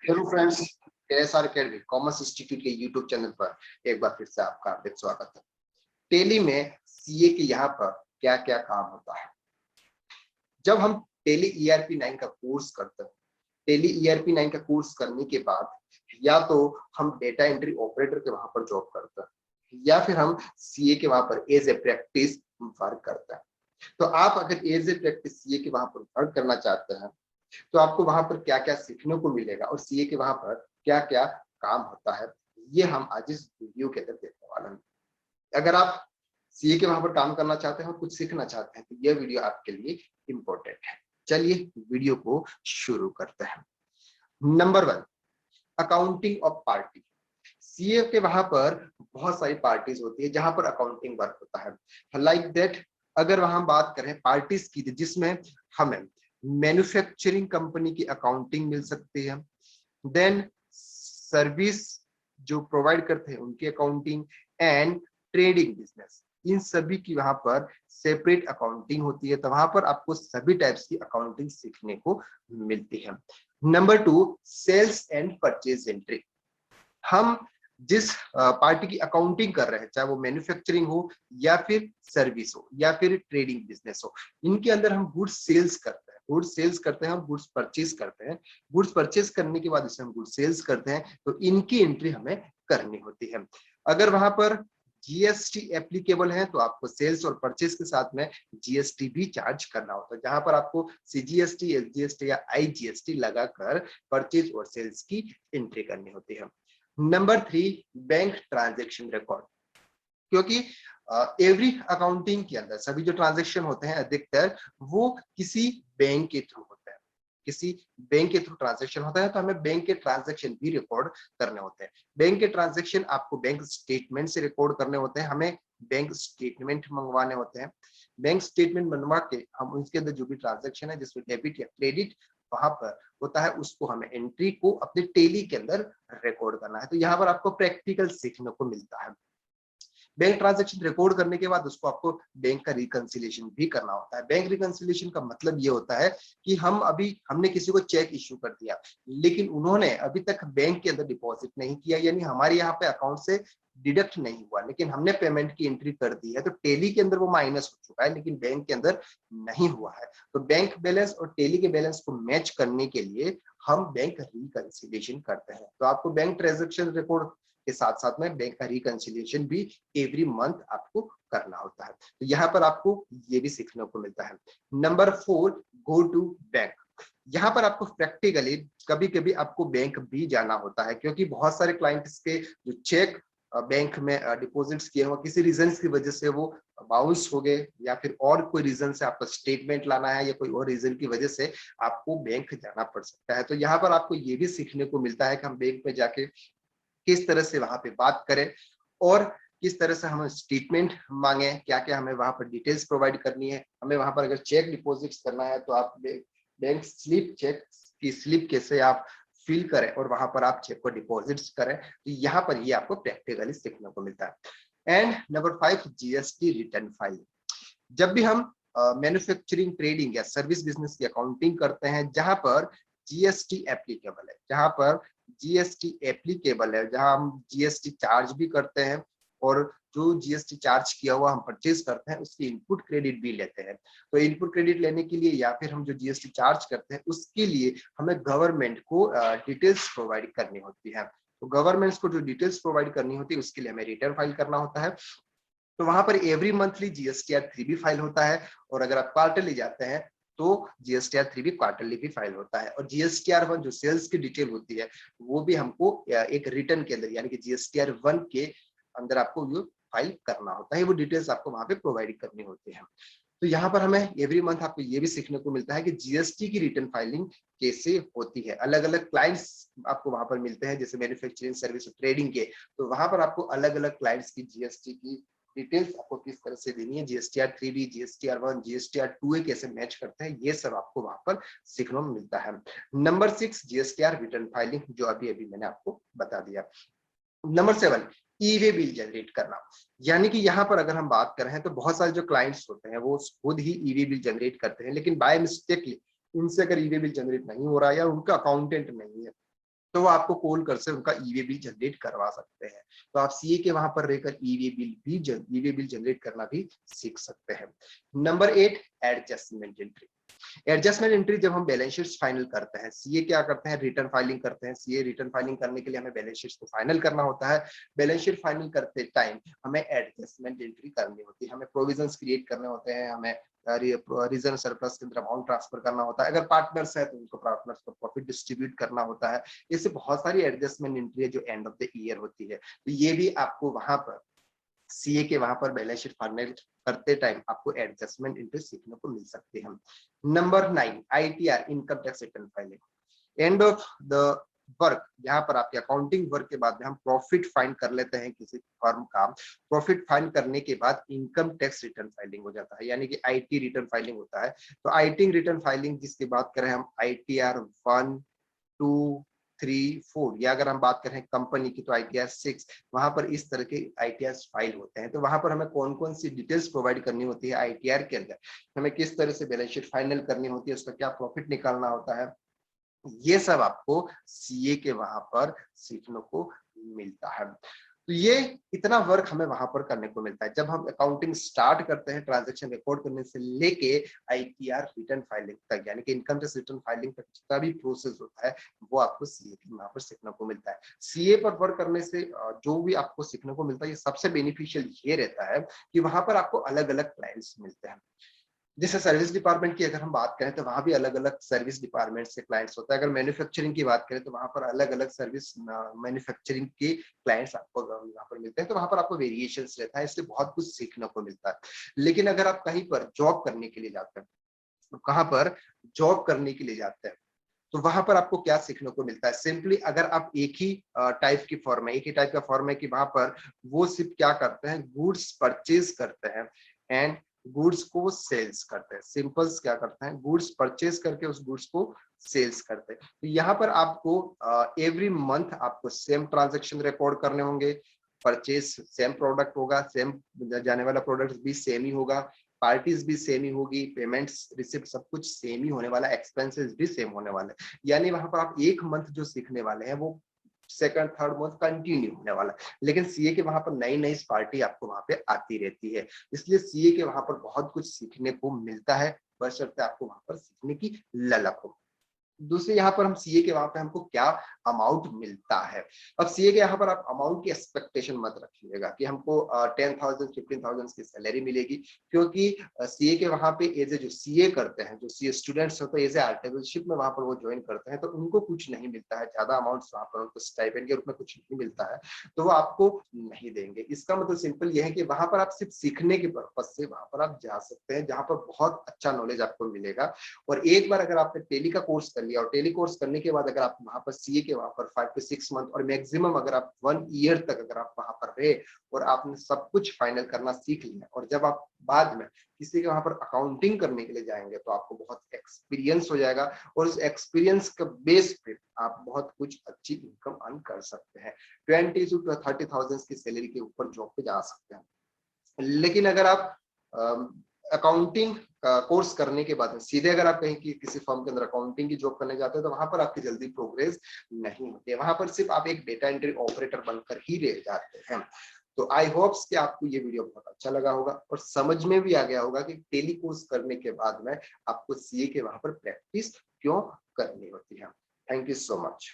Hello friends, KSR academy commerce institute के YouTube channel पर एक बार फिर से आपका हार्दिक स्वागत है। टेली में सीए के यहाँ पर क्या क्या काम होता है। जब हम टेली ERP 9 का कोर्स करते हैं, टेली ERP 9 का कोर्स करने के बाद या तो हम डेटा एंट्री ऑपरेटर के वहां पर जॉब करते हैं या फिर हम सीए के वहां पर एज ए प्रैक्टिस वर्क करते हैं। तो आप अगर एज ए प्रैक्टिस सीए के वहां पर वर्क करना चाहते हैं तो आपको वहां पर क्या क्या सीखने को मिलेगा और सीए के वहां पर क्या क्या काम होता है, ये हम आज इस वीडियो के अंदर देखने वाले हैं। अगर आप सीए के वहां पर काम करना चाहते हैं और कुछ सीखना चाहते हैं तो यह वीडियो आपके लिए इंपॉर्टेंट है। चलिए वीडियो को शुरू करते हैं। Number 1, accounting of party. CA के वहां पर बहुत सारी पार्टीज होती है जहां पर अकाउंटिंग वर्क होता है। लाइक दैट, अगर वहां बात करें पार्टीज की जिसमें हमें मैन्युफैक्चरिंग कंपनी की अकाउंटिंग मिल सकती है, देन सर्विस जो प्रोवाइड करते हैं उनकी अकाउंटिंग, एंड ट्रेडिंग बिजनेस, इन सभी की वहां पर सेपरेट अकाउंटिंग होती है। तो वहां पर आपको सभी टाइप्स की अकाउंटिंग सीखने को मिलती है। Number 2, sales and purchase entry. हम जिस पार्टी की अकाउंटिंग कर रहे हैं, चाहे वो मैन्युफैक्चरिंग हो या फिर सर्विस हो या फिर ट्रेडिंग बिजनेस हो, इनके अंदर हम गुड्स सेल्स करते हैं, गुड्स सेल्स करते हैं, हम गुड्स परचेज करते हैं। गुड्स परचेज करने के बाद इसे हम गुड्स सेल्स करते हैं, तो इनकी एंट्री हमें करनी होती है। अगर वहां पर जीएसटी एप्लीकेबल है तो आपको सेल्स और परचेज के साथ में जीएसटी भी चार्ज करना होता है, जहां पर आपको सीजीएसटी, एसजीएसटी या आईजीएसटी लगाकर परचेज और सेल्स की एंट्री करनी होती है। Number 3, bank transaction record. क्योंकि एवरी अकाउंटिंग के अंदर सभी जो ट्रांजैक्शन होते हैं अधिकतर वो किसी बैंक के थ्रू होते हैं, किसी बैंक के थ्रू ट्रांजैक्शन होता है, तो हमें बैंक के ट्रांजैक्शन भी रिकॉर्ड करने होते हैं। बैंक के ट्रांजैक्शन आपको बैंक स्टेटमेंट से रिकॉर्ड करने होते हैं, हमें बैंक स्टेटमेंट मंगवाने होते हैं। बैंक स्टेटमेंट बनवा के हम उसके अंदर जो भी ट्रांजैक्शन है जिसमें डेबिट या क्रेडिट वहां पर होता है, उसको हमें एंट्री को अपने टेली के अंदर रिकॉर्ड करना है। तो यहाँ पर आपको प्रैक्टिकल सीखने को मिलता है। बैंक ट्रांजैक्शन रिकॉर्ड करने के बाद उसको आपको बैंक का रिकंसिलिएशन भी करना होता है। बैंक रिकंसिलिएशन का मतलब ये होता है कि हमने किसी को चेक इश्यू कर दिया, लेकिन उन्होंने अभी तक बैंक के अंदर डिपॉजिट नहीं किया, यानी हमारे यहाँ पे अकाउंट से डिडक्ट नहीं हुआ, लेकिन हमने पेमेंट की एंट्री कर दी है, तो टेली के अंदर वो माइनस हो चुका है लेकिन बैंक के अंदर नहीं हुआ है। तो बैंक बैलेंस और टेली के बैलेंस को मैच करने के लिए हम बैंक रिकंसिलिएशन करते हैं। तो आपको बैंक ट्रांजैक्शन रिकॉर्ड के साथ साथ में बैंक का रिकंसिलिएशन भी एवरी मंथ आपको करना होता है। तो यहाँ पर आपको ये भी सीखने को मिलता है। Number 4, go to bank. यहाँ पर आपको प्रैक्टिकली कभी कभी आपको बैंक भी जाना होता है, क्योंकि बहुत सारे क्लाइंट्स के जो चेक बैंक में डिपॉजिट्स किए हुए किसी रीजन की वजह से वो बाउंस हो गए, या फिर और कोई रीजन से आपको स्टेटमेंट लाना है या कोई और रीजन की वजह से आपको बैंक जाना पड़ सकता है। तो यहाँ पर आपको ये भी सीखने को मिलता है कि हम बैंक में जाके किस तरह से वहां पे बात करें और किस तरह से हमें स्टेटमेंट मांगे, क्या क्या हमें वहां पर डिटेल्स प्रोवाइड करनी है। हमें वहां पर अगर चेक डिपॉजिट करना है तो आप बैंक स्लिप, चेक की स्लिप कैसे आप फिल करें और वहां पर आप चेक को डिपॉजिट करें। तो यहाँ पर ये आपको प्रैक्टिकली सीखने को मिलता है। And number 5, GST return file. जब भी हम मैन्युफैक्चरिंग, ट्रेडिंग या सर्विस बिजनेस की अकाउंटिंग करते हैं जहां पर जीएसटी एप्लीकेबल है, जहां पर जीएसटी एप्लीकेबल है, जहां हम जीएसटी चार्ज भी करते हैं और जो जीएसटी चार्ज किया हुआ हम परचेज करते हैं उसकी इनपुट क्रेडिट भी लेते हैं। तो इनपुट क्रेडिट लेने के लिए या फिर हम जो जीएसटी चार्ज करते हैं उसके लिए हमें गवर्नमेंट को डिटेल्स प्रोवाइड करनी होती है। तो गवर्नमेंट को जो डिटेल्स प्रोवाइड करनी होती है उसके लिए हमें रिटर्न फाइल करना होता है। तो वहां पर एवरी मंथली जीएसटीआर 3 भी फाइल होता है, और अगर आप क्वार्टरली जाते हैं तो जीएसटीआर 3 भी क्वार्टरली भी फाइल होता है। और जीएसटीआर 1 जो सेल्स की डिटेल होती है वो भी हमको एक रिटर्न के अंदर यानी कि जीएसटीआर 1 के अंदर आपको वो फाइल करना होता है, वो डिटेल्स आपको वहां पे प्रोवाइड करनी होती है। तो यहाँ पर हमें एवरी मंथ आपको ये भी सीखने को मिलता है कि जीएसटी की रिटर्न फाइलिंग कैसे होती है। अलग अलग क्लाइंट्स आपको वहां पर मिलते हैं, जैसे मैन्युफैक्चरिंग, सर्विस, ट्रेडिंग के, तो वहां पर आपको अलग अलग क्लाइंट्स की जीएसटी की डिटेल्स आपको किस तरह से देनी है, जीएसटीआर 3 भी, जीएसटीआर 1, जीएसटीआर 2 कैसे मैच करते हैं, ये सब आपको वहां पर सीखने को मिलता है। नंबर 6, जीएसटीआर रिटर्न फाइलिंग, जो अभी अभी मैंने आपको बता दिया। नंबर 7, ई-वे बिल जनरेट करना। यानी कि यहाँ पर अगर हम बात कर रहे हैं तो बहुत सारे जो क्लाइंट्स होते हैं वो खुद ही ई-वे बिल जनरेट करते हैं, लेकिन बाय मिस्टेकली उनसे अगर ई-वे बिल जनरेट नहीं हो रहा है या उनका अकाउंटेंट नहीं है तो वो आपको कॉल कर से उनका ईवे बिल जनरेट करवा सकते हैं। तो आप सीए के वहां पर रहकर ईवे बिल जनरेट करना भी सीख सकते हैं। Number 8, adjustment entry. Adjustment entry जब हम बैलेंस शीट फाइनल करते हैं, सीए क्या करते हैं, रिटर्न फाइलिंग करते हैं। सीए रिटर्न फाइलिंग करने के लिए हमें बैलेंस शीट को फाइनल करना होता है। बैलेंस शीट फाइनल करते टाइम हमें एडजस्टमेंट एंट्री करनी होती है, हमें प्रोविजंस क्रिएट करने होते हैं, हमें रिजर्व सरप्लस के अंदर अमाउंट ट्रांसफर करना होता है। अगर पार्टनर्स है तो उनको पार्टनर्स को प्रॉफिट डिस्ट्रीब्यूट करना होता है। इससे बहुत सारी एडजस्टमेंट एंट्री है जो एंड ऑफ द ईयर होती है। तो ये भी आपको वहां पर सीए के वहां पर बैलेंस शीट फाइनल करते टाइम आपको एडजस्टमेंट एंट्री सीखने को मिल सकती है। Number 9, ITR, income tax return filing. End of the work, यहाँ पर आपके अकाउंटिंग वर्क के बाद में हम प्रॉफिट फाइंड कर लेते हैं किसी फर्म का। प्रॉफिट फाइंड करने के बाद इनकम टैक्स रिटर्न फाइलिंग हो जाता है, यानी कि आईटी रिटर्न फाइलिंग होता है। तो आईटी रिटर्न फाइलिंग जिसकी बात करें हम, आईटीआर 1, 2, 3, 4, या अगर हम बात करें कंपनी की तो आईटीआर 6, वहां पर इस तरह के आईटीआर फाइल होते हैं। तो वहां पर हमें कौन कौन सी डिटेल्स प्रोवाइड करनी होती है आईटीआर के अंदर, हमें किस तरह से बैलेंस शीट फाइनल करनी होती है, उसका क्या प्रॉफिट निकालना होता है, ये सब आपको सीए के वहां पर सीखने को मिलता है। तो ये इतना वर्क हमें वहां पर करने को मिलता है जब हम अकाउंटिंग स्टार्ट करते हैं, ट्रांजैक्शन रिकॉर्ड करने से लेके आईटीआर रिटर्न फाइलिंग तक, यानी कि इनकम टैक्स रिटर्न फाइलिंग तक जितना भी प्रोसेस होता है वो आपको सीए के वहां पर सीखने को मिलता है। सीए पर वर्क करने से जो भी आपको सीखने को मिलता है, ये सबसे बेनिफिशियल ये रहता है कि वहां पर आपको अलग अलग क्लाइंट्स मिलते हैं। जैसे सर्विस डिपार्टमेंट की अगर हम बात करें तो वहां भी अलग अलग सर्विस डिपार्टमेंट से क्लाइंट्स होता है। अगर मैन्युफैक्चरिंग की बात करें तो वहां पर अलग अलग सर्विस मैन्युफैक्चरिंग के क्लाइंट्स आपको वहां पर मिलते हैं। तो वहां पर आपको वेरिएशंस रहता है, इससे बहुत कुछ सीखने को मिलता है। लेकिन अगर आप कहीं पर जॉब करने के लिए जाते हैं, तो कहाँ पर जॉब करने के लिए जाते हैं, तो वहां पर आपको क्या सीखने को मिलता है। सिंपली अगर आप एक ही टाइप की फॉर्म है, एक ही टाइप का फॉर्म है कि वहां पर वो सिर्फ क्या करते हैं, गुड्स परचेज करते हैं एंड गुड्स को वो सेल्स करते हैं। सिंपल्स क्या करते हैं, गुड्स परचेज करके उस गुड्स को सेल्स करते हैं। तो यहाँ पर आपको एवरी मंथ आपको सेम ट्रांजेक्शन रिकॉर्ड करने होंगे। परचेज सेम प्रोडक्ट होगा, सेम जाने वाला प्रोडक्ट भी सेम ही होगा, पार्टीज भी सेम ही होगी, पेमेंट्स रिसिप्ट सब कुछ सेम ही होने वाला, एक्सपेंसेस भी सेम होने वाले। यानी वहां पर आप एक मंथ जो सीखने वाले हैं वो सेकंड थर्ड मंथ कंटिन्यू होने वाला है। लेकिन सीए के वहां पर नई नई पार्टी आपको वहां पे आती रहती है, इसलिए सीए के वहां पर बहुत कुछ सीखने को मिलता है, बशर्ते आपको वहां पर सीखने की ललक हो। दूसरे यहाँ पर हम सीए के वहां पे हमको क्या अमाउंट मिलता है। अब सीए के यहाँ पर आप अमाउंट की एक्सपेक्टेशन मत रखिएगा कि हमको 10,000 15,000 की सैलरी मिलेगी, क्योंकि सीए के वहां पे एज ए जो सीए करते हैं, जो सीए स्टूडेंट्स होते हैं एज ए आर्टिकलशिप में वहां पर वो ज्वाइन करते हैं, तो उनको कुछ नहीं मिलता है, ज्यादा अमाउंट वहां पर उनको स्टाइपेंड के रूप में कुछ नहीं मिलता है, तो वो आपको नहीं देंगे। इसका मतलब सिंपल ये है कि वहां पर आप सिर्फ सीखने के पर्पज से वहां पर आप जा सकते हैं, जहां पर बहुत अच्छा नॉलेज आपको मिलेगा। और एक बार अगर आपने टेली का कोर्स कर लिया और टेली कोर्स करने के बाद अगर आप वहां पर सीए के वहां पर 5 से 6 मंथ और मैक्सिमम अगर आप 1 ईयर तक अगर आप वहां पर रहे और आपने सब कुछ फाइनल करना सीख लिया, और जब आप बाद में किसी के वहां पर अकाउंटिंग करने के लिए जाएंगे तो आपको बहुत एक्सपीरियंस हो जाएगा, और उस एक्सपीरियंस के बेस पे आप बहुत कुछ अच्छी इनकम अर्न कर सकते हैं। 20 to 30,000 की सैलरी के ऊपर जॉब पे जा सकते हैं। लेकिन अगर आप अकाउंटिंग कोर्स करने के बाद सीधे अगर आप कहीं की किसी फर्म के अंदर अकाउंटिंग की जॉब करने जाते हैं, तो वहां पर आपकी जल्दी प्रोग्रेस नहीं होती है, वहां पर सिर्फ आप एक डेटा एंट्री ऑपरेटर बनकर ही रह जाते हैं। तो आई होप्स कि आपको ये वीडियो बहुत अच्छा लगा होगा और समझ में भी आ गया होगा कि टेली कोर्स करने के बाद में आपको सीए के वहां पर प्रैक्टिस क्यों करनी होती है। Thank you so much.